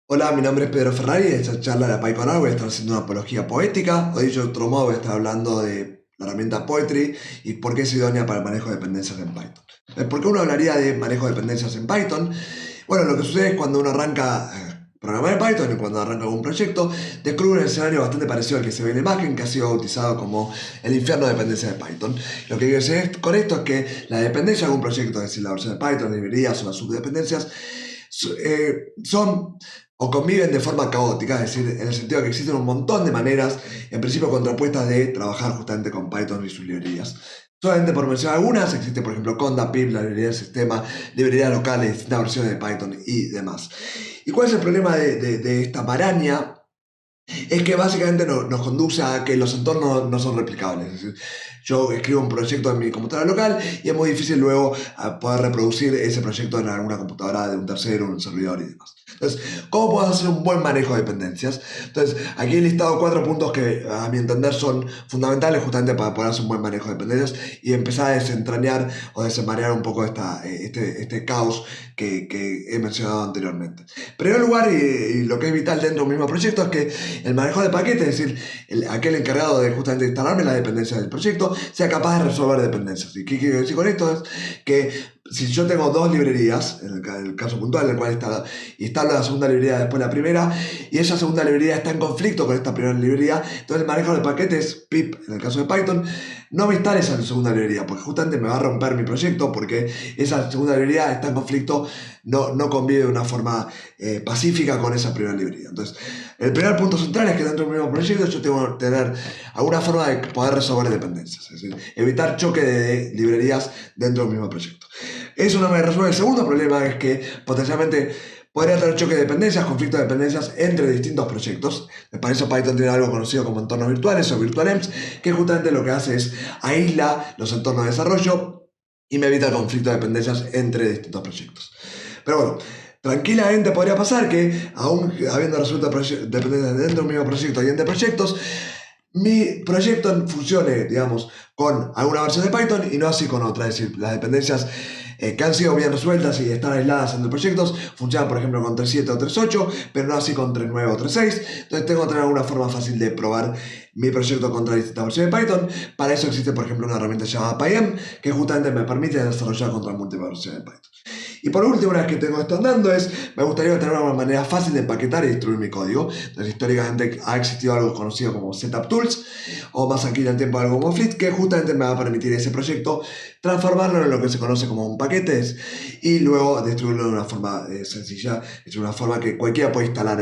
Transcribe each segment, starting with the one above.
Hola, mi nombre es Pedro Ferrari y en esta charla de PyConR voy a estar haciendo una apología poética, o dicho de otro modo voy a estar hablando de la herramienta Poetry y por qué es idónea para el manejo de dependencias en Python. ¿Por qué uno hablaría de manejo de dependencias en Python? Bueno, lo que sucede es cuando uno arranca a programar en Python y cuando arranca algún proyecto, descubre un escenario bastante parecido al que se ve en la imagen, que ha sido bautizado como el infierno de dependencias de Python. Lo que quiero decir con esto es que la dependencia de algún proyecto, es decir, la versión de Python, librerías o las subdependencias, son o conviven de forma caótica, es decir, en el sentido de que existen un montón de maneras, en principio contrapuestas, de trabajar justamente con Python y sus librerías. Solamente por mencionar algunas, existe por ejemplo Conda, pip, la librería del sistema, librerías locales, distintas versiones de Python y demás. ¿Y cuál es el problema de esta maraña? Es que básicamente nos conduce a que los entornos no son replicables. Es decir, yo escribo un proyecto en mi computadora local y es muy difícil luego poder reproducir ese proyecto en alguna computadora de un tercero, un servidor y demás. Entonces, ¿cómo puedo hacer un buen manejo de dependencias? Entonces, aquí he listado 4 puntos que a mi entender son fundamentales justamente para poder hacer un buen manejo de dependencias y empezar a desentrañar o desenmarañar un poco este caos que he mencionado anteriormente. En primer lugar, y lo que es vital dentro de un mismo proyecto, es que el manejo de paquetes, es decir, aquel encargado de justamente instalarme las dependencias del proyecto, sea capaz de resolver dependencias. ¿Y qué quiero decir con esto? Es que si yo tengo 2 librerías, en el caso puntual en el cual instalo la segunda librería después la primera, y esa segunda librería está en conflicto con esta primera librería, entonces el manejo de paquetes, pip, en el caso de Python, no me instale esa segunda librería, porque justamente me va a romper mi proyecto, porque esa segunda librería está en conflicto, no convive de una forma pacífica con esa primera librería. Entonces, el primer punto central es que dentro del mismo proyecto yo tengo que tener alguna forma de poder resolver dependencias, es decir, evitar choque de librerías dentro del mismo proyecto. Eso no me resuelve. El segundo problema es que potencialmente podría tener choque de dependencias, conflicto de dependencias entre distintos proyectos. Para eso Python tiene algo conocido como entornos virtuales o virtualenvs, que justamente lo que hace es aísla los entornos de desarrollo y me evita el conflicto de dependencias entre distintos proyectos. Pero bueno, tranquilamente podría pasar que, aún habiendo resuelto dependencias dentro del mismo proyecto y entre proyectos, mi proyecto funcione, digamos, con alguna versión de Python y no así con otra. Es decir, las dependencias que han sido bien resueltas y están aisladas entre proyectos funcionan, por ejemplo, con 3.7 o 3.8, pero no así con 3.9 o 3.6. Entonces tengo que tener alguna forma fácil de probar mi proyecto contra distintas versiones de Python. Para eso existe, por ejemplo, una herramienta llamada PyM, que justamente me permite desarrollar contra múltiples versiones de Python. Y por último, una vez que tengo esto andando, me gustaría tener una manera fácil de empaquetar y distribuir mi código. Entonces, históricamente ha existido algo conocido como Setup Tools, o más aquí en el tiempo algo como Fleet, que justamente me va a permitir ese proyecto transformarlo en lo que se conoce como un paquete y luego distribuirlo de una forma sencilla, de una forma que cualquiera puede instalar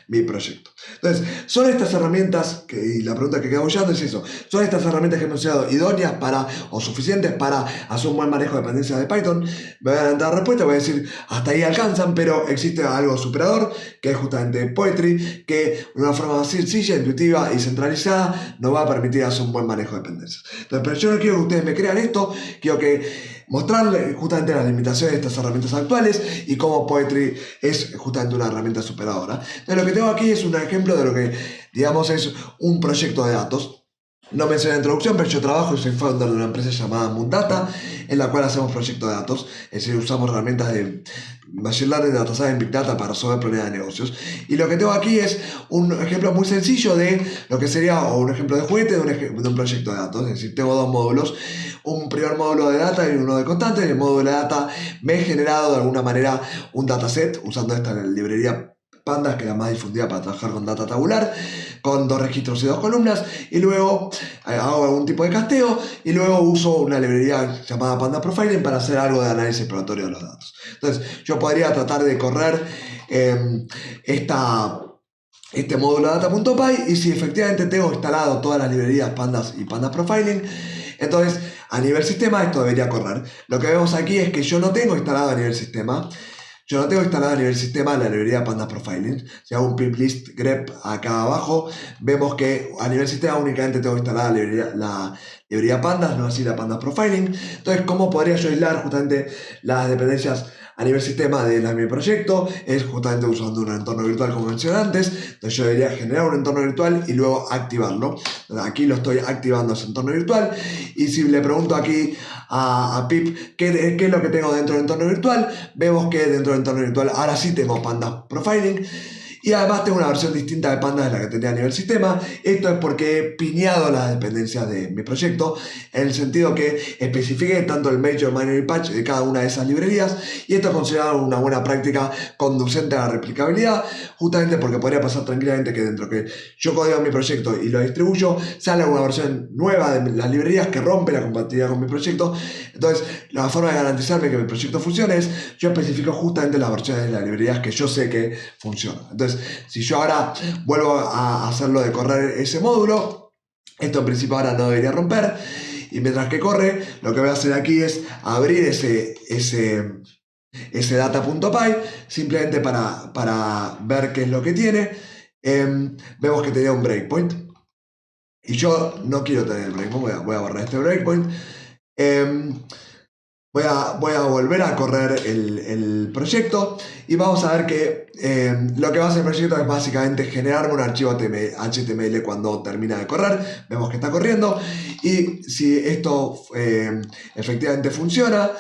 mi proyecto. Entonces, son estas herramientas, y la pregunta que queda bollando es eso, son estas herramientas que hemos considerado idóneas para, o suficientes para hacer un buen manejo de dependencias de Python. Me voy a adelantar la respuesta, voy a decir hasta ahí alcanzan, pero existe algo superador, que es justamente Poetry, que de una forma más sencilla, intuitiva y centralizada nos va a permitir hacer un buen manejo de dependencias. Entonces, pero yo no quiero que ustedes me crean esto, quiero que mostrarles justamente las limitaciones de estas herramientas actuales y cómo Poetry es justamente una herramienta superadora. Entonces, lo que tengo aquí es un ejemplo de lo que, digamos, es un proyecto de datos. No mencioné en la introducción, pero yo trabajo y soy founder de una empresa llamada Moondata, en la cual hacemos proyectos de datos, es decir, usamos herramientas de Machine Learning, Data Science, Big Data para resolver problemas de negocios. Y lo que tengo aquí es un ejemplo muy sencillo de lo que sería, o un ejemplo de juguete de un proyecto de datos. Es decir, tengo 2 módulos, un primer módulo de data y uno de constantes. En el módulo de data me he generado de alguna manera un dataset usando esta librería Pandas, que es la más difundida para trabajar con data tabular, con 2 registros y 2 columnas, y luego hago algún tipo de casteo, y luego uso una librería llamada Panda Profiling para hacer algo de análisis exploratorio de los datos. Entonces, yo podría tratar de correr este módulo data.py, y si efectivamente tengo instalado todas las librerías Pandas y Pandas Profiling, entonces a nivel sistema esto debería correr. Lo que vemos aquí es que yo no tengo instalado a nivel sistema. Yo no tengo instalada a nivel sistema la librería Pandas Profiling. Si hago un pip list grep acá abajo, vemos que a nivel sistema únicamente tengo instalada la librería Pandas, no así la Pandas Profiling. Entonces, ¿cómo podría yo aislar justamente las dependencias a nivel sistema de mi proyecto es justamente usando un entorno virtual como mencioné antes. Entonces yo debería generar un entorno virtual y luego activarlo. Aquí lo estoy activando ese entorno virtual, y si le pregunto aquí a Pip qué es lo que tengo dentro del entorno virtual, vemos que dentro del entorno virtual ahora sí tengo Pandas Profiling. Y además tengo una versión distinta de Pandas de la que tenía a nivel sistema. Esto es porque he piñado las dependencias de mi proyecto, en el sentido que especifique tanto el major, minor y patch de cada una de esas librerías, y esto es considerado una buena práctica conducente a la replicabilidad, justamente porque podría pasar tranquilamente que dentro que yo codeo mi proyecto y lo distribuyo, sale una versión nueva de las librerías que rompe la compatibilidad con mi proyecto. Entonces, la forma de garantizarme que mi proyecto funcione es yo especifico justamente las versiones de las librerías que yo sé que funcionan. Entonces, si yo ahora vuelvo a hacerlo de correr ese módulo, esto en principio ahora no debería romper, y mientras que corre, lo que voy a hacer aquí es abrir ese data.py simplemente para ver qué es lo que tiene. Vemos que tenía un breakpoint y yo no quiero tener el breakpoint. Voy a borrar este breakpoint. Voy a volver a correr el proyecto, y vamos a ver que lo que va a hacer el proyecto es básicamente generarme un archivo HTML cuando termina de correr. Vemos que está corriendo, y si esto efectivamente funciona,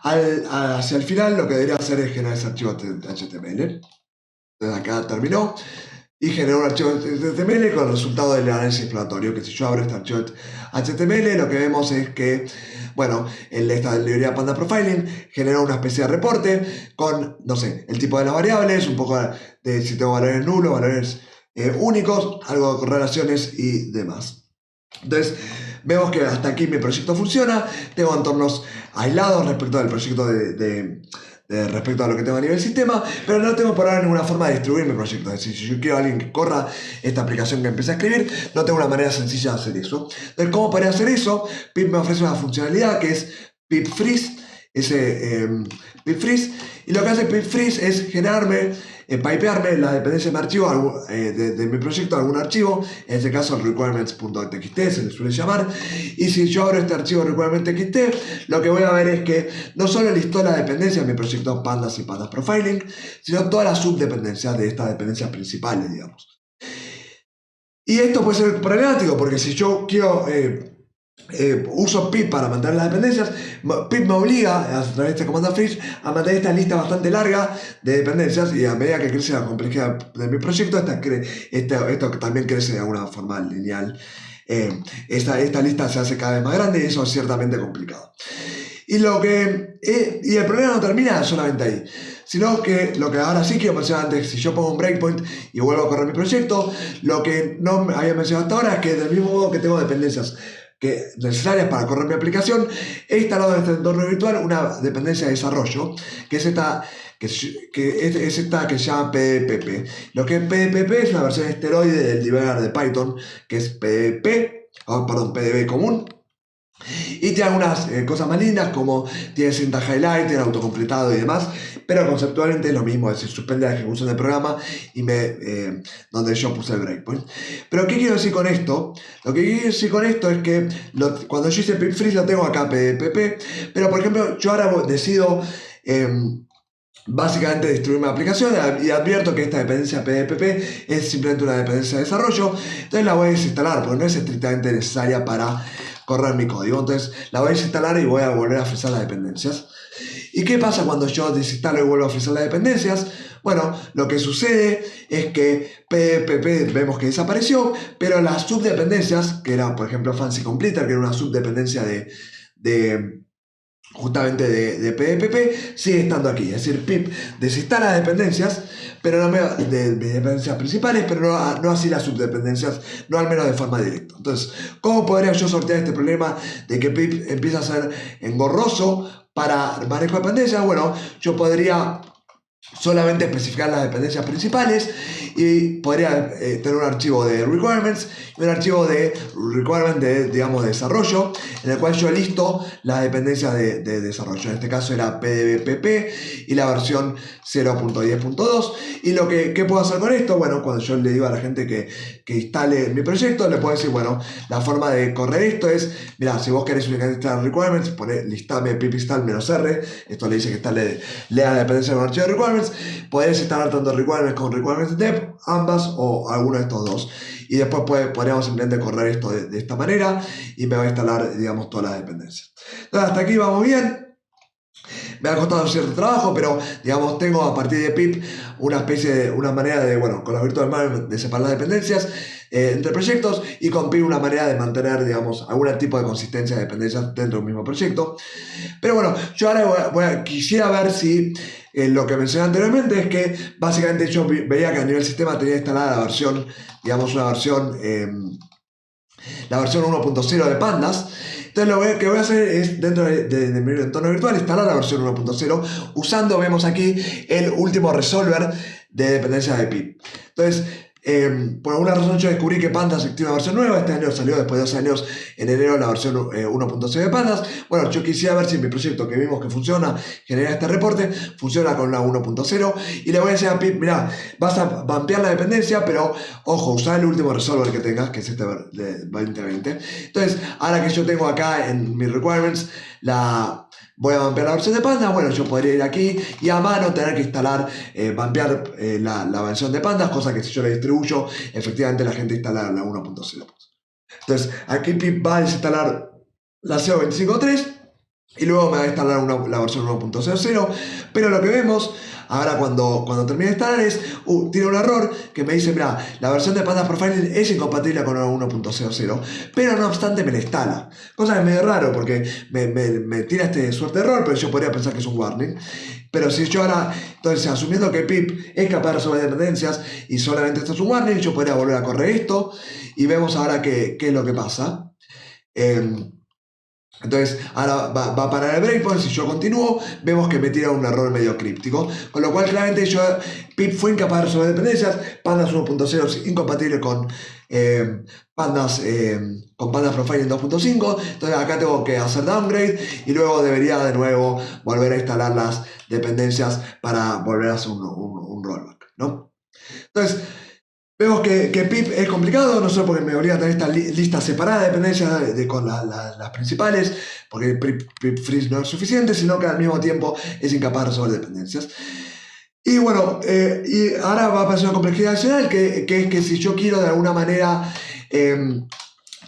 hacia el final lo que debería hacer es generar ese archivo HTML. Entonces acá terminó y generó un archivo HTML con el resultado del análisis exploratorio, que si yo abro este archivo HTML, lo que vemos es que, bueno, esta librería Panda Profiling generó una especie de reporte con, no sé, el tipo de las variables, un poco de si tengo valores nulos, valores únicos, algo de correlaciones y demás. Entonces, vemos que hasta aquí mi proyecto funciona. Tengo entornos aislados respecto al proyecto respecto a lo que tengo a nivel sistema, pero no tengo por ahora ninguna forma de distribuir mi proyecto. Es decir, si yo quiero a alguien que corra esta aplicación que empecé a escribir, no tengo una manera sencilla de hacer eso. Entonces, ¿cómo podría hacer eso? Pip me ofrece una funcionalidad que es Pip Freeze. Pip Freeze, y lo que hace Pip Freeze es generarme, pipearme la dependencia de mi archivo, de mi proyecto a algún archivo, en este caso el requirements.txt se le suele llamar. Y si yo abro este archivo requirements.txt, lo que voy a ver es que no solo listó la dependencia de mi proyecto Pandas y Pandas Profiling, sino todas las subdependencias de estas dependencias principales, digamos. Y esto puede ser problemático, porque si yo quiero uso pip para mantener las dependencias, pip me obliga a través de este comando freeze a mantener esta lista bastante larga de dependencias, y a medida que crece la complejidad de mi proyecto, esto también crece de alguna forma lineal. Esta lista se hace cada vez más grande, y eso es ciertamente complicado. Y el problema no termina solamente ahí, sino que lo que ahora sí quiero mencionar antes, si yo pongo un breakpoint y vuelvo a correr mi proyecto, lo que no había mencionado hasta ahora es que del mismo modo que tengo dependencias necesarias para correr mi aplicación, he instalado en este entorno virtual una dependencia de desarrollo, que es esta que se llama PDPP. Lo que es PDPP es la versión esteroide del debugger de Python, que es PDB común. Y tiene algunas cosas más lindas, como tiene cinta highlight, tiene autocompletado y demás, pero conceptualmente es lo mismo, es decir, suspende la ejecución del programa y donde yo puse el breakpoint. Pero ¿qué quiero decir con esto? Lo que quiero decir con esto es que cuando yo hice pip freeze lo tengo acá PDPP, pero por ejemplo yo ahora decido básicamente distribuir mi aplicación, y advierto que esta dependencia PDPP es simplemente una dependencia de desarrollo. Entonces la voy a desinstalar porque no es estrictamente necesaria para correr mi código. Entonces la voy a desinstalar y voy a volver a ofrecer las dependencias. ¿Y qué pasa cuando yo desinstalo y vuelvo a ofrecer las dependencias? Bueno, lo que sucede es que PDPP vemos que desapareció, pero las subdependencias, que era por ejemplo Fancy Completer, que era una subdependencia justamente de PDPP, sigue estando aquí. Es decir, pip desinstala dependencias, pero no de dependencias principales, pero no así las subdependencias, no al menos de forma directa. Entonces, ¿cómo podría yo sortear este problema de que pip empieza a ser engorroso para manejo de dependencias? Bueno, yo podría solamente especificar las dependencias principales y podría tener un archivo de requirements y un archivo de requirement de, digamos, de desarrollo, en el cual yo listo las dependencias de desarrollo. En este caso era PDBPP y la versión 0.10.2. Y lo que ¿qué puedo hacer con esto? Bueno, cuando yo le digo a la gente que instale mi proyecto, le puedo decir, bueno, la forma de correr esto es, mira, si vos querés únicamente instalar requirements, listame pip install -r, esto le dice que lea la dependencia de un archivo de requirements, podés instalar tanto requirements como requirements dep, ambas o alguno de estos dos. Y después podríamos simplemente correr esto de esta manera y me va a instalar, digamos, todas las dependencias. Entonces, hasta aquí vamos bien. Me ha costado cierto trabajo, pero digamos, tengo a partir de pip una manera de, bueno, con la virtual environment de separar las dependencias entre proyectos, y con pip una manera de mantener, digamos, algún tipo de consistencia de dependencias dentro del mismo proyecto. Pero bueno, yo ahora quisiera ver si lo que mencioné anteriormente es que básicamente yo veía que a nivel sistema tenía instalada la versión, digamos, la versión 1.0 de Pandas. Entonces lo que voy a hacer es, dentro de mi entorno virtual, instalar la versión 1.0 usando, vemos aquí, el último resolver de dependencias de pip. Entonces, por alguna razón yo descubrí que Pandas activa una versión nueva. Este año salió, después de 2 años, en enero, la versión 1.0 de Pandas. Bueno, yo quisiera ver si mi proyecto, que vimos que funciona, genera este reporte, funciona con la 1.0. Y le voy a decir a pip, mira, vas a vampear la dependencia, pero ojo, usa el último resolver que tengas, que es este de 2020. Entonces, ahora que yo tengo acá en mis requirements voy a vampear la versión de Pandas, bueno, yo podría ir aquí y a mano tener que instalar, vampear la versión de Pandas, cosa que si yo la distribuyo, efectivamente la gente instala la 1.0. Entonces, aquí pip va a desinstalar la 0.25.3 y luego me va a instalar la versión 1.00, pero lo que vemos ahora cuando termine de instalar es, tiene un error que me dice, mira, la versión de Pandas Profiling es incompatible con la 1.00, pero no obstante me la instala, cosa que es medio raro porque me tira este suerte de error, pero yo podría pensar que es un warning. Pero si yo ahora, entonces asumiendo que pip es capaz de resolver dependencias y solamente esto es un warning, yo podría volver a correr esto y vemos ahora qué es lo que pasa. Entonces ahora va a parar el breakpoint. Si yo continúo, vemos que me tira un error medio críptico, con lo cual claramente pip fue incapaz de resolver dependencias. Pandas 1.0 es incompatible con Pandas Profiling 2.5. entonces acá tengo que hacer downgrade y luego debería de nuevo volver a instalar las dependencias para volver a hacer un rollback, ¿no? Entonces vemos que pip es complicado, no solo porque me obliga a tener esta lista separada de dependencias con las principales, porque pip freeze no es suficiente, sino que al mismo tiempo es incapaz de resolver dependencias. Y bueno, y ahora va a pasar una complejidad adicional, que es que si yo quiero de alguna manera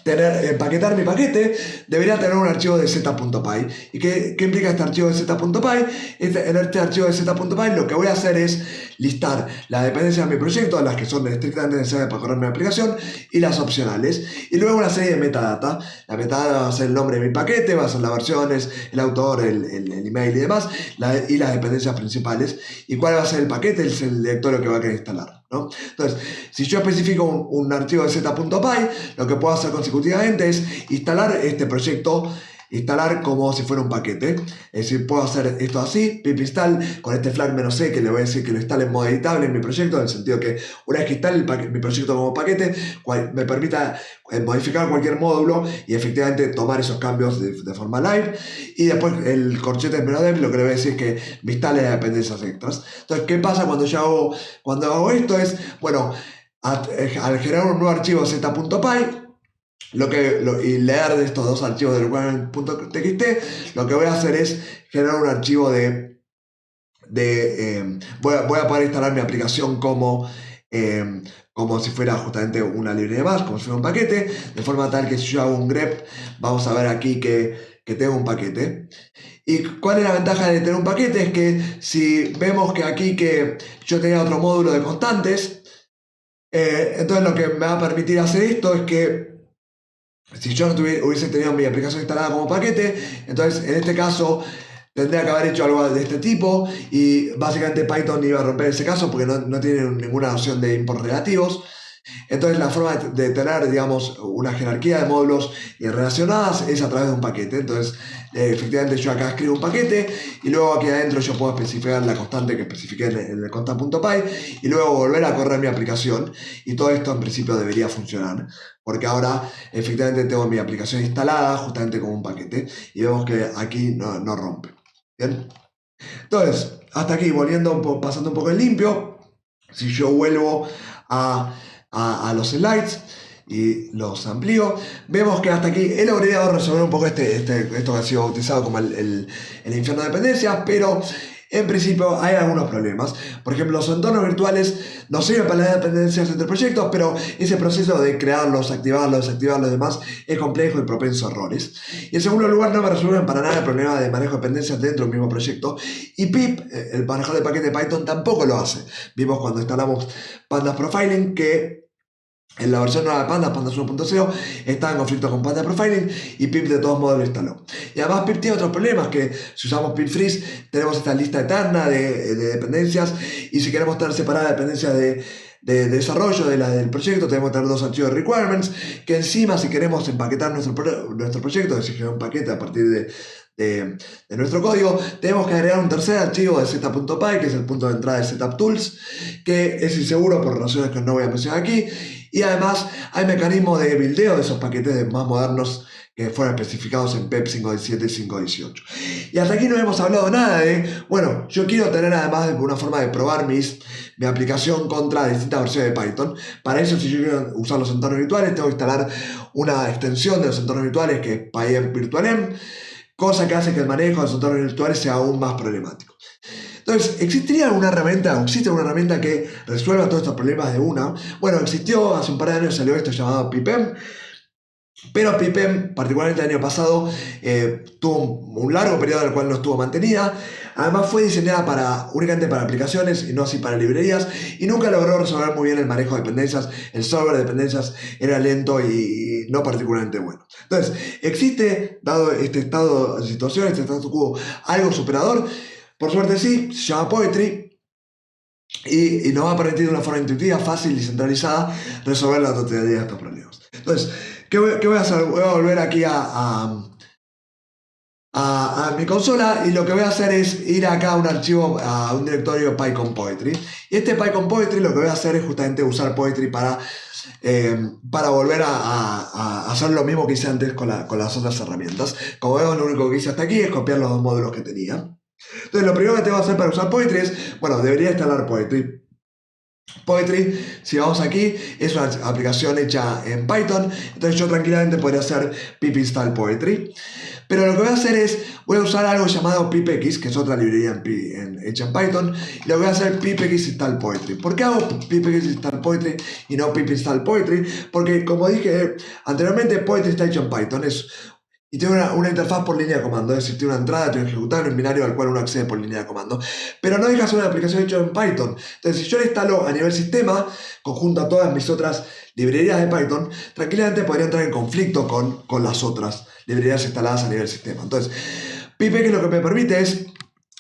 empaquetar mi paquete, debería tener un archivo de z.py. ¿Y qué implica este archivo de z.py? En este archivo de z.py lo que voy a hacer es listar las dependencias de mi proyecto, las que son estrictamente necesarias para correr mi aplicación, y las opcionales, y luego una serie de metadata. La metadata va a ser el nombre de mi paquete, va a ser las versiones, el autor, el email y demás, y las dependencias principales, y cuál va a ser el paquete, es el directorio que va a querer instalar, ¿no? Entonces, si yo especifico un archivo de z.py, lo que puedo hacer consecutivamente es instalar este proyecto, instalar como si fuera un paquete. Es decir, puedo hacer esto así, pip install, con este flag "-c", que le voy a decir que lo instale en modo editable en mi proyecto, en el sentido que una vez que instale mi proyecto como paquete, me permita modificar cualquier módulo y efectivamente tomar esos cambios de forma live. Y después el corchete "-dev", lo que le voy a decir es que me instale dependencias extras. Entonces, ¿qué pasa cuando hago esto? Es, bueno, al generar un nuevo archivo z.py, y leer de estos dos archivos del requirement.txt, lo que voy a hacer es generar un archivo voy a poder instalar mi aplicación como si fuera justamente una librería más, como si fuera un paquete, de forma tal que si yo hago un grep, vamos a ver aquí que tengo un paquete. ¿Y cuál es la ventaja de tener un paquete? Es que si vemos que aquí que yo tenía otro módulo de constantes, entonces lo que me va a permitir hacer esto es que si yo no hubiese tenido mi aplicación instalada como paquete, entonces en este caso tendría que haber hecho algo de este tipo y básicamente Python iba a romper ese caso porque no tiene ninguna noción de import relativos. Entonces la forma de tener, digamos, una jerarquía de módulos relacionadas es a través de un paquete. Entonces efectivamente yo acá escribo un paquete y luego aquí adentro yo puedo especificar la constante que especifiqué en el const.py y luego volver a correr mi aplicación, y todo esto en principio debería funcionar porque ahora efectivamente tengo mi aplicación instalada justamente como un paquete y vemos que aquí no rompe. Bien, entonces hasta aquí pasando un poco en limpio. Si yo vuelvo a los slides y los amplío, vemos que hasta aquí he logrado resolver un poco esto que ha sido bautizado como el infierno de dependencias, pero en principio hay algunos problemas. Por ejemplo, los entornos virtuales nos sirven para las dependencias entre proyectos, pero ese proceso de crearlos, activarlos, desactivarlos y demás es complejo y propenso a errores. Y en segundo lugar, no me resuelven para nada el problema de manejo de dependencias dentro del mismo proyecto. Y pip, el manejador de paquete de Python, tampoco lo hace. Vimos cuando instalamos Pandas Profiling que en la versión nueva de Pandas 1.0, está en conflicto con Pandas Profiling y pip de todos modos lo instaló. Y además pip tiene otros problemas, que si usamos pip freeze tenemos esta lista eterna de dependencias, y si queremos tener separadas dependencias de desarrollo del proyecto, tenemos que tener dos archivos de requirements, que encima si queremos empaquetar nuestro proyecto, es decir, un paquete a partir de nuestro código, tenemos que agregar un tercer archivo de setup.py, que es el punto de entrada de setup tools, que es inseguro por razones que no voy a mencionar aquí, y además hay mecanismos de buildeo de esos paquetes más modernos que fueron especificados en PEP 5.17 y 5.18. Y hasta aquí no hemos hablado nada bueno, yo quiero tener además una forma de probar mi aplicación contra distintas versiones de Python. Para eso, si yo quiero usar los entornos virtuales, tengo que instalar una extensión de los entornos virtuales que es PyEnv-virtualenv, cosa que hace que el manejo de los entornos virtuales sea aún más problemático. Entonces, ¿existe alguna herramienta que resuelva todos estos problemas de una? Bueno, existió, hace un par de años salió esto llamado pipenv, pero pipenv, particularmente el año pasado, tuvo un largo periodo en el cual no estuvo mantenida. Además fue diseñada únicamente para aplicaciones y no así para librerías, y nunca logró resolver muy bien el manejo de dependencias. El solver de dependencias era lento y no particularmente bueno. Entonces, ¿existe, dado este estado de situación, este status quo, algo superador? Por suerte sí, se llama Poetry y nos va a permitir de una forma intuitiva, fácil y centralizada resolver la totalidad de estos problemas. Entonces, ¿qué voy a hacer? Voy a volver aquí a mi consola, y lo que voy a hacer es ir acá a un archivo, a un directorio PyConPoetry. Y este PyConPoetry lo que voy a hacer es justamente usar Poetry para volver a hacer lo mismo que hice antes con las otras herramientas. Como vemos, lo único que hice hasta aquí es copiar los dos módulos que tenía. Entonces, lo primero que tengo que hacer para usar Poetry es, bueno, debería instalar Poetry. Poetry, si vamos aquí, es una aplicación hecha en Python, entonces yo tranquilamente podría hacer pip install Poetry. Pero lo que voy a hacer es, voy a usar algo llamado pipx, que es otra librería hecha en Python, y lo voy a hacer pipx install Poetry. ¿Por qué hago pipx install Poetry y no pip install Poetry? Porque, como dije anteriormente, Poetry está hecho en Python, y tiene una interfaz por línea de comando, es decir, tiene una entrada, tiene un ejecutable, un binario al cual uno accede por línea de comando, pero no deja de ser una aplicación hecha en Python. Entonces, si yo la instalo a nivel sistema, conjunto a todas mis otras librerías de Python, tranquilamente podría entrar en conflicto con las otras librerías instaladas a nivel sistema. Entonces, pipx lo que me permite es,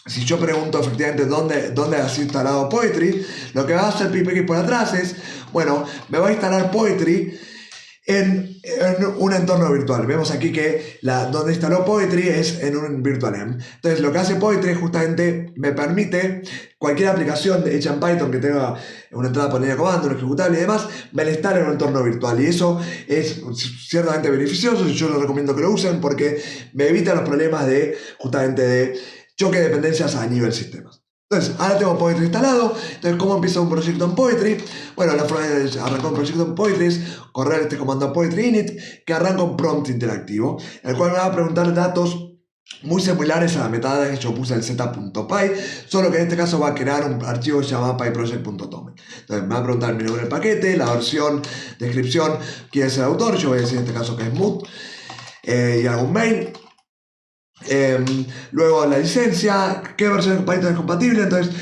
si yo pregunto efectivamente dónde has instalado Poetry, lo que va a hacer pipx por atrás es, bueno, me va a instalar Poetry en un entorno virtual. Vemos aquí que donde instaló Poetry es en un virtualenv. Entonces, lo que hace Poetry justamente me permite cualquier aplicación hecha en Python que tenga una entrada por línea de comando, un ejecutable y demás, me la instala en un entorno virtual, y eso es ciertamente beneficioso, y yo les recomiendo que lo usen porque me evita los problemas justamente de choque de dependencias a nivel sistemas. Entonces, ahora tengo Poetry instalado. Entonces, ¿cómo empieza un proyecto en Poetry? Bueno, la forma de arrancar un proyecto en Poetry es correr este comando Poetry init, que arranca un prompt interactivo, el cual me va a preguntar datos muy similares a la metadata que yo puse en setup.py, solo que en este caso va a crear un archivo llamado pyproject.tome. Entonces me va a preguntar mi nombre del paquete, la versión, descripción, quién es el autor, yo voy a decir en este caso que es mood, y algún mail. Luego la licencia, qué versión de Python es compatible. Entonces,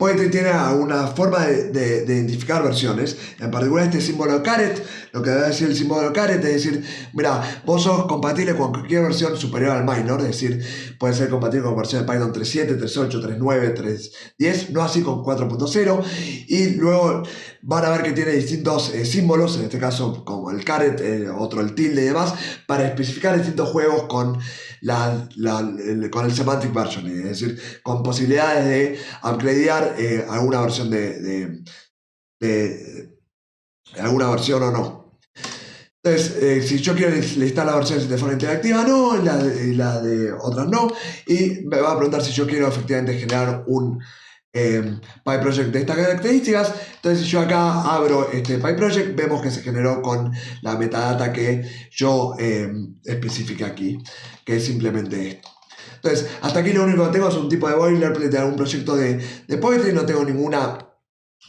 Poetry tiene alguna forma de identificar versiones. En particular este símbolo caret, lo que debe decir el símbolo caret es decir, mira, vos sos compatible con cualquier versión superior al minor, es decir, puede ser compatible con versiones de Python 3.7, 3.8, 3.9, 3.10, no así con 4.0. Y luego van a ver que tiene distintos símbolos, en este caso como el caret, otro el tilde y demás, para especificar distintos juegos con con el semantic versioning, es decir, con posibilidades de upgradear alguna versión de alguna versión o no. Entonces, si yo quiero listar las versiones de forma interactiva, no, y la de otras no, y me va a preguntar si yo quiero efectivamente generar un PyProject de estas características. Entonces, si yo acá abro este PyProject, vemos que se generó con la metadata que yo especifique aquí, que es simplemente esto. Entonces, hasta aquí lo único que tengo es un tipo de boilerplate de algún proyecto de Poetry, no tengo ninguna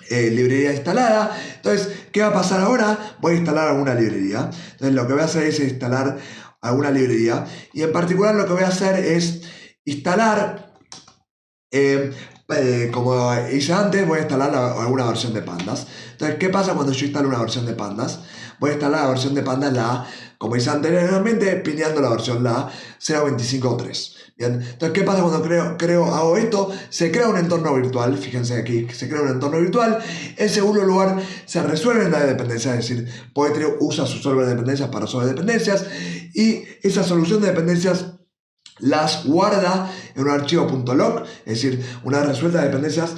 librería instalada. Entonces, ¿qué va a pasar ahora? Voy a instalar alguna librería. Entonces, lo que voy a hacer es instalar alguna librería, y en particular lo que voy a hacer es instalar como hice antes, voy a instalar alguna versión de Pandas. Entonces, ¿qué pasa cuando yo instalo una versión de Pandas? Voy a instalar la versión de Pandas, como hice anteriormente, pineando la versión 0.25.3. Bien, entonces, ¿qué pasa cuando hago esto? Se crea un entorno virtual, fíjense aquí, se crea un entorno virtual. En segundo lugar, se resuelven las dependencias, es decir, Poetry usa su solver de dependencias para resolver dependencias, y esa solución de dependencias las guarda en un archivo .log, es decir, una vez resuelta las dependencias,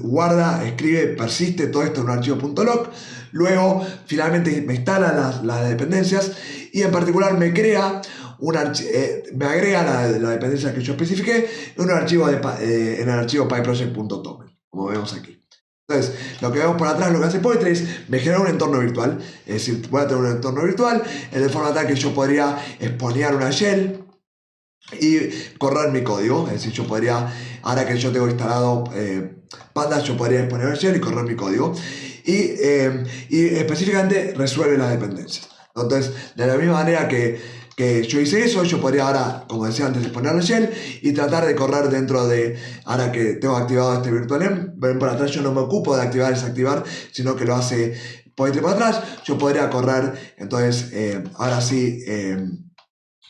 guarda, escribe, persiste todo esto en un archivo .log. Luego, finalmente me instala las dependencias, y en particular me crea me agrega la dependencia que yo especifiqué en un archivo en el archivo pyproject.toml, como vemos aquí. Entonces, lo que vemos por atrás, lo que hace Poetry es me genera un entorno virtual, es decir, voy a tener un entorno virtual de forma tal que yo podría exponear una shell y correr mi código. Es decir, yo podría, ahora que yo tengo instalado Pandas, yo podría exponer una shell y correr mi código, y específicamente resuelve las dependencias. Entonces, de la misma manera que yo hice eso, yo podría ahora, como decía antes, exponer la shell y tratar de correr dentro de, ahora que tengo activado este virtualenv, ven por atrás, yo no me ocupo de activar y desactivar, sino que lo hace Poetry por atrás. Yo podría correr, entonces, ahora sí,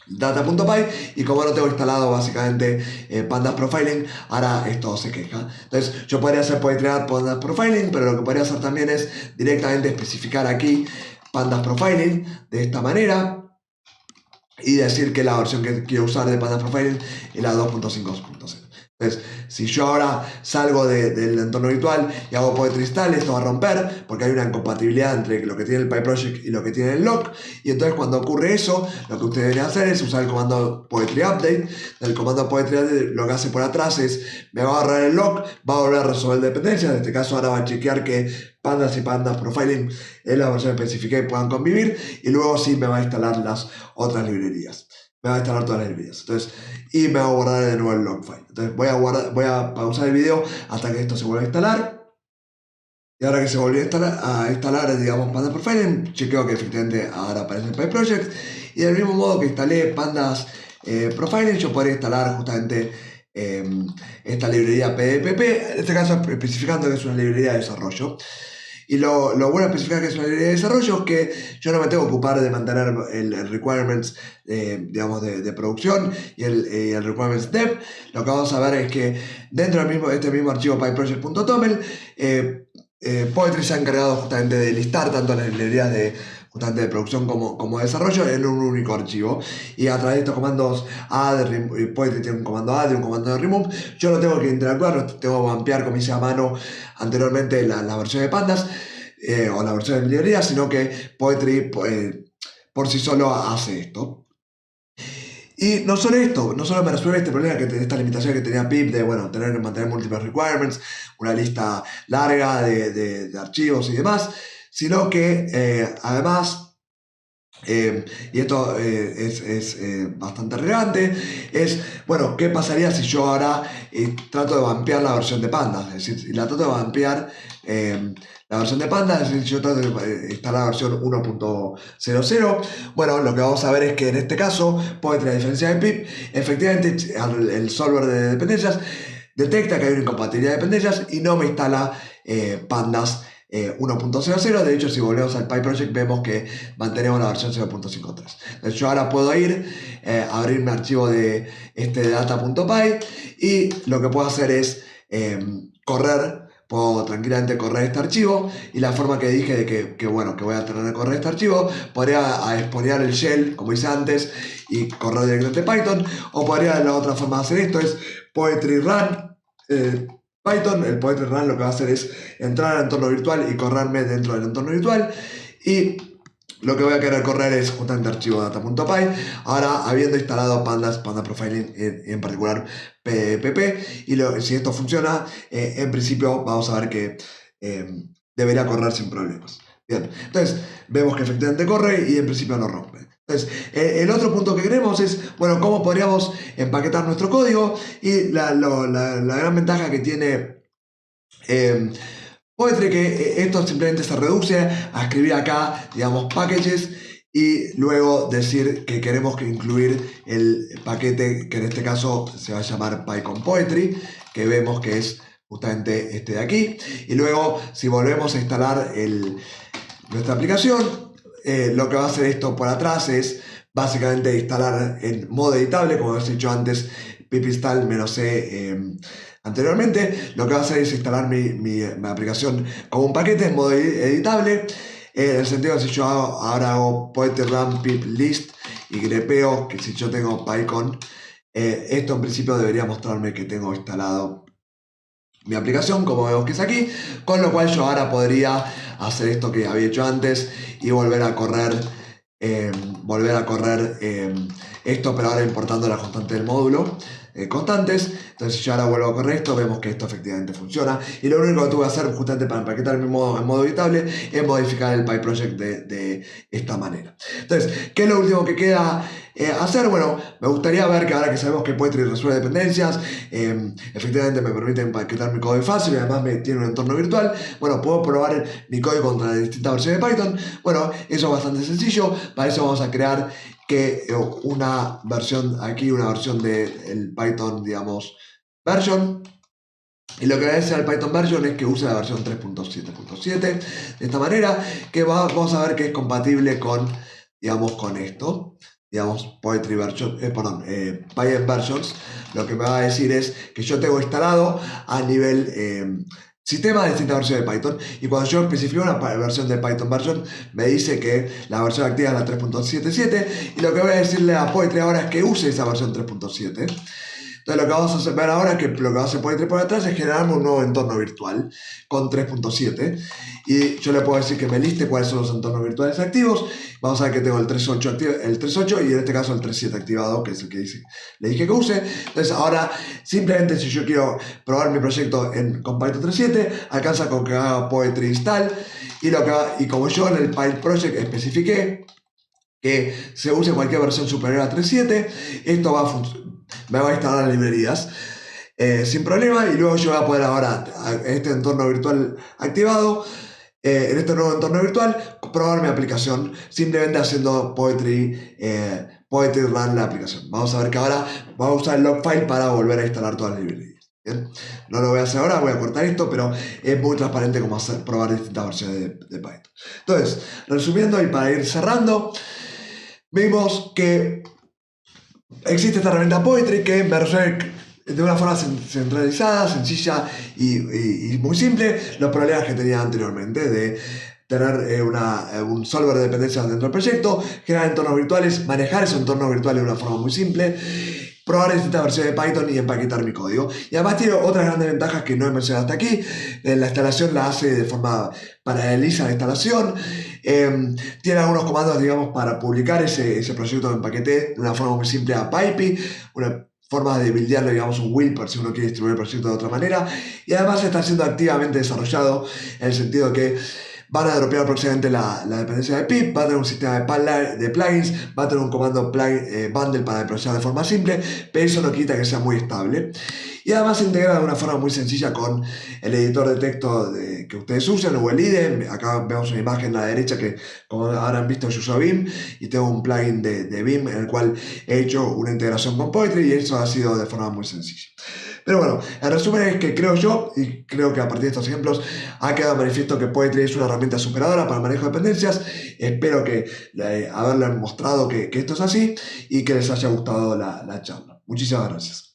data.py, y como no tengo instalado básicamente Pandas Profiling, ahora esto se queja. Entonces, yo podría hacer Poetry add Pandas Profiling, pero lo que podría hacer también es directamente especificar aquí Pandas Profiling de esta manera, y decir que la versión que quiero usar de Pandas Profiling es la 2.5.0. Entonces, si yo ahora salgo del entorno virtual y hago Poetry install, esto va a romper porque hay una incompatibilidad entre lo que tiene el PyProject y lo que tiene el lock. Y entonces, cuando ocurre eso, lo que ustedes deben hacer es usar el comando Poetry update. El comando Poetry update lo que hace por atrás es me va a agarrar el lock, va a volver a resolver dependencias. En este caso, ahora va a chequear que Pandas y Pandas Profiling es la versión específica y puedan convivir, y luego sí me va a instalar las otras librerías. Me va a instalar todas las librerías. Entonces, y me va a guardar de nuevo el log file. Entonces voy a pausar el video hasta que esto se vuelva a instalar. Y ahora que se volvió a instalar, digamos, Pandas Profiling, chequeo que efectivamente ahora aparece el PyProject. Y del mismo modo que instalé Pandas Profiling, yo podría instalar justamente esta librería PDPP, en este caso especificando que es una librería de desarrollo. Y lo bueno de especificar que es una librería de desarrollo es que yo no me tengo que ocupar de mantener el requirements, digamos, de producción y el requirements dev. Lo que vamos a ver es que dentro de este mismo archivo pyproject.toml, Poetry se ha encargado justamente de listar tanto las librerías justamente de producción como de desarrollo en un único archivo, y a través de estos comandos add, Poetry tiene un comando add y un comando de remove. Yo no tengo que interactuar, no tengo que ampliar como hice a mano anteriormente la versión de Pandas o la versión de librería, sino que Poetry por sí solo hace esto. Y no solo esto, no solo me resuelve este problema, esta limitación que tenía pip de, bueno, tener que mantener múltiples requirements, una lista larga de archivos y demás, sino que además, y esto es bastante relevante, es, bueno, ¿qué pasaría si yo ahora trato de vampear la versión de Pandas? Es decir, si la trato de vampear la versión de Pandas, es decir, si yo trato de instalar la versión 1.00, bueno, lo que vamos a ver es que en este caso, Poetry, a diferencia de pip, efectivamente el solver de dependencias detecta que hay una incompatibilidad de dependencias y no me instala Pandas 1.00. De hecho, si volvemos al PyProject vemos que mantenemos la versión 0.53. Entonces yo ahora puedo ir, abrir mi archivo de data.py y lo que puedo hacer es puedo tranquilamente correr este archivo, y la forma que dije de que voy a tener que correr este archivo, podría exponear el shell, como hice antes, y correr directamente Python, o podría la otra forma de hacer esto es poetry run Python. El poetry run lo que va a hacer es entrar al entorno virtual y correrme dentro del entorno virtual, y lo que voy a querer correr es justamente archivo data.py. Ahora, habiendo instalado Pandas, Panda Profiling, en particular PPP, y si esto funciona, en principio vamos a ver que debería correr sin problemas. Bien, entonces vemos que efectivamente corre y en principio no rompe. Entonces, el otro punto que queremos es, bueno, cómo podríamos empaquetar nuestro código, y la gran ventaja que tiene Poetry, que esto simplemente se reduce a escribir acá, digamos, packages, y luego decir que queremos incluir el paquete que en este caso se va a llamar PyCon Poetry, que vemos que es justamente este de aquí. Y luego, si volvemos a instalar nuestra aplicación, lo que va a hacer esto por atrás es básicamente instalar en modo editable, como hemos dicho antes, pipistal -c anteriormente. Lo que va a hacer es instalar mi aplicación como un paquete en modo editable, en el sentido que si yo ahora hago poetry run pip list y grepeo que si yo tengo PyCon, esto en principio debería mostrarme que tengo instalado mi aplicación, como vemos que es aquí, con lo cual yo ahora podría hacer esto que había hecho antes y volver a correr esto, pero ahora importando la constante del módulo constantes. Entonces, si yo ahora vuelvo a correr esto, vemos que esto efectivamente funciona, y lo único que tuve que hacer justamente para empaquetar en modo editable es modificar el PyProject de esta manera. Entonces, ¿qué es lo último que queda hacer? Bueno, me gustaría ver que ahora que sabemos que Poetry resuelve dependencias, efectivamente me permite empaquetar mi código fácil y además me tiene un entorno virtual. Bueno, puedo probar mi código contra las distintas versiones de Python. Bueno, eso es bastante sencillo. Para eso vamos a crear una versión del Python, digamos, version. Y lo que va a hacer el Python version es que use la versión 3.7.7 de esta manera, que vamos a ver que es compatible con, digamos, con esto, digamos, Poetry version, Python versions. Lo que me va a decir es que yo tengo instalado a nivel sistema de distintas versiones de Python, y cuando yo especifico una versión de Python version me dice que la versión activa es la 3.77, y lo que voy a decirle a Poetry ahora es que use esa versión 3.7. Entonces lo que vamos a ver ahora es que lo que va a hacer Poetry por atrás es generarme un nuevo entorno virtual con 3.7, y yo le puedo decir que me liste cuáles son los entornos virtuales activos. Vamos a ver que tengo el 3.8 y en este caso el 3.7 activado, que es el que le dije que use. Entonces ahora simplemente, si yo quiero probar mi proyecto con Python 3.7, alcanza con que haga Poetry install, y como yo en el PyProject especifiqué que se use cualquier versión superior a 3.7, esto me va a instalar las librerías sin problema, y luego yo voy a poder ahora, este entorno virtual activado, en este nuevo entorno virtual, probar mi aplicación simplemente haciendo Poetry run la aplicación. Vamos a ver que ahora vamos a usar el log file para volver a instalar todas las librerías. ¿Bien? No lo voy a hacer ahora, voy a cortar esto, pero es muy transparente cómo probar distintas versiones de Python. Entonces, resumiendo y para ir cerrando, vimos que existe esta herramienta Poetry que me resuelve de una forma centralizada, sencilla y muy simple los problemas que tenía anteriormente de tener un solver de dependencias dentro del proyecto, crear entornos virtuales, manejar esos entornos virtuales de una forma muy simple, probar distintas versiones de Python y empaquetar mi código. Y además tiene otras grandes ventajas que no he mencionado hasta aquí. La instalación la hace de forma paraleliza la instalación. Tiene algunos comandos, digamos, para publicar ese proyecto que empaqueté de una forma muy simple a PyPy, una forma de buildearle, digamos, un will por si uno quiere distribuir el proyecto de otra manera. Y además está siendo activamente desarrollado en el sentido que van a dropear próximamente la dependencia de pip, va a tener un sistema de plugins, va a tener un comando bundle para deployar de forma simple, pero eso no quita que sea muy estable. y además se integra de una forma muy sencilla con el editor de texto que ustedes usan o el IDE. Acá vemos una imagen a la derecha que, como habrán visto, yo uso Vim y tengo un plugin de Vim en el cual he hecho una integración con Poetry y eso ha sido de forma muy sencilla. Pero bueno, el resumen es que creo yo, y creo que a partir de estos ejemplos ha quedado manifiesto que Poetry es una herramienta superadora para el manejo de dependencias. Espero que haberles mostrado que esto es así y que les haya gustado la charla. Muchísimas gracias.